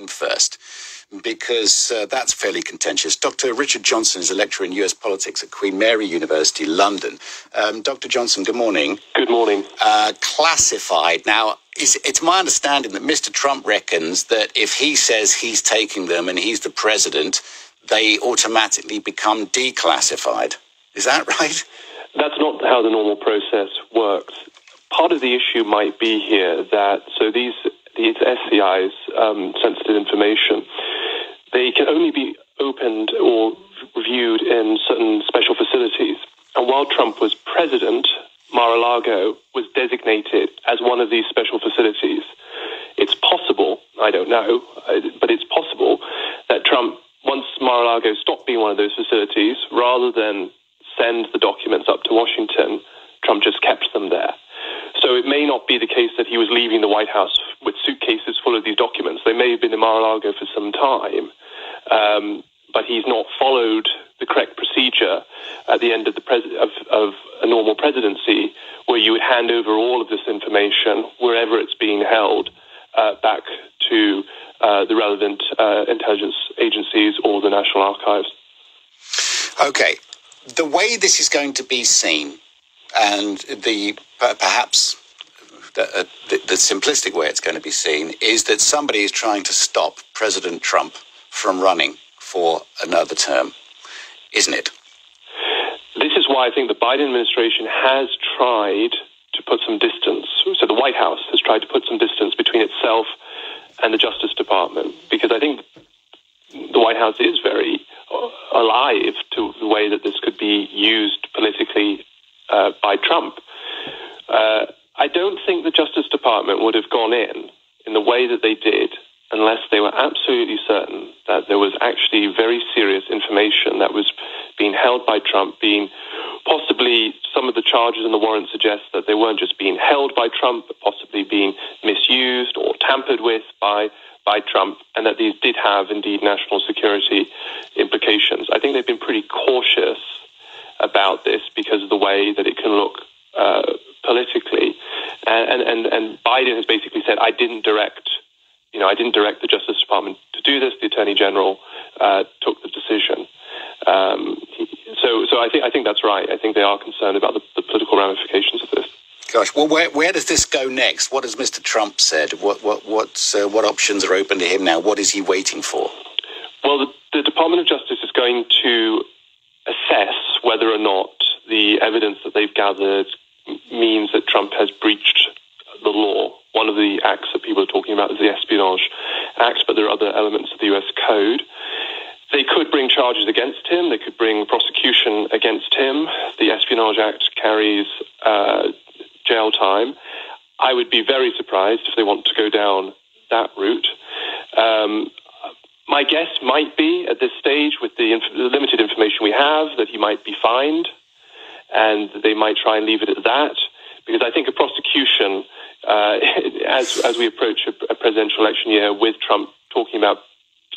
first, because that's fairly contentious. Dr. Richard Johnson is a lecturer in US politics at Queen Mary University, London. Dr. Johnson, good morning. Good morning. Classified. Now, it's my understanding that Mr. Trump reckons that if he says he's taking them and he's the president, they automatically become declassified. Is that right? That's not how the normal process works. Part of the issue might be here that, so these SCIs, sensitive information, they can only be opened or reviewed in certain special facilities. And while Trump was president, Mar-a-Lago was designated as one of these special facilities. It's possible, I don't know, but it's possible that Trump, once Mar-a-Lago stopped being one of those facilities, rather than send the documents up to Washington, Trump just kept them there. So it may not be the case that he was leaving the White House with suitcases full of these documents. They may have been in Mar-a-Lago for some time, but he's not followed the correct procedure at the end of of a normal presidency, where you would hand over all of this information, wherever it's being held, back to the relevant intelligence agencies or the National Archives. Okay. The way this is going to be seen, and perhaps the simplistic way it's going to be seen, is that somebody is trying to stop President Trump from running for another term, isn't it? This is why I think the Biden administration has tried to put some distance. So the White House has tried to put some distance between itself and the Justice Department, because I think the White House is very alive to the way that this could be used politically by Trump. I don't think the Justice Department would have gone in the way that they did unless they were absolutely certain that there was actually very serious information that was being held by Trump, being possibly, some of the charges in the warrant suggest that they weren't just being held by Trump, but possibly being misused or tampered with by Trump, and that these did have indeed national security implications. I think they've been pretty cautious about this because of the way that it can look politically, and Biden has basically said, I didn't direct the Justice Department to do this. The Attorney General took the decision. So I think that's right. I think they are concerned about the political ramifications of this. Gosh, well, where does this go next? What has Mr. Trump said? What options are open to him now? What is he waiting for? Well, the Department of Justice is going to assess whether or not the evidence that they've gathered means that Trump has breached the law. One of the acts that people are talking about is the Espionage Act, but there are other elements of the U.S. Code. They could bring charges against him. They could bring prosecution against him. The Espionage Act carries jail time. I would be very surprised if they want to go down that route. My guess might be, at this stage, with the limited information we have, that he might be fined, and they might try and leave it at that, because I think a prosecution, as we approach a presidential election year with Trump talking about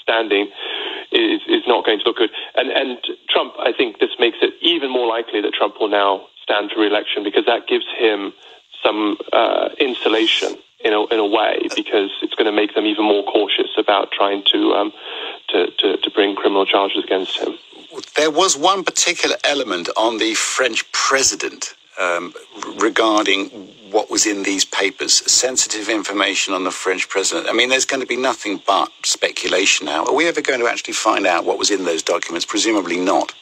standing, is not going to look good. And Trump, I think this makes it even more likely that Trump will now stand for re-election, because that gives him some insulation in a way, because it's going to make them even more cautious about trying to bring criminal charges against him. There was one particular element on the French president regarding what was in these papers, sensitive information on the French president. I mean, there's going to be nothing but speculation now. Are we ever going to actually find out what was in those documents? Presumably not.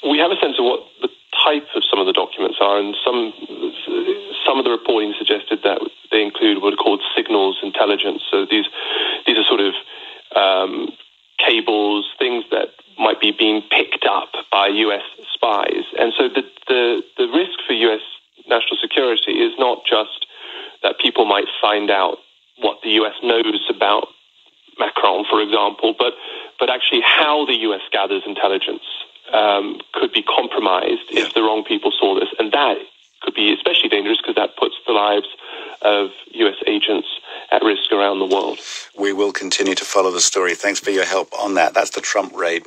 We have a sense of what the type of some of the documents are, and some of the reporting suggested that they include what are called signals intelligence. So these are sort of cables, things that might be being picked up by U.S. spies. And so the risk for U.S. national security is not just that people might find out what the U.S. knows about Macron, for example, but actually how the U.S. gathers intelligence could be compromised if the wrong people saw this. And that could be especially dangerous because that puts the lives of U.S. agents at risk around the world. We will continue to follow the story. Thanks for your help on that. That's the Trump raid.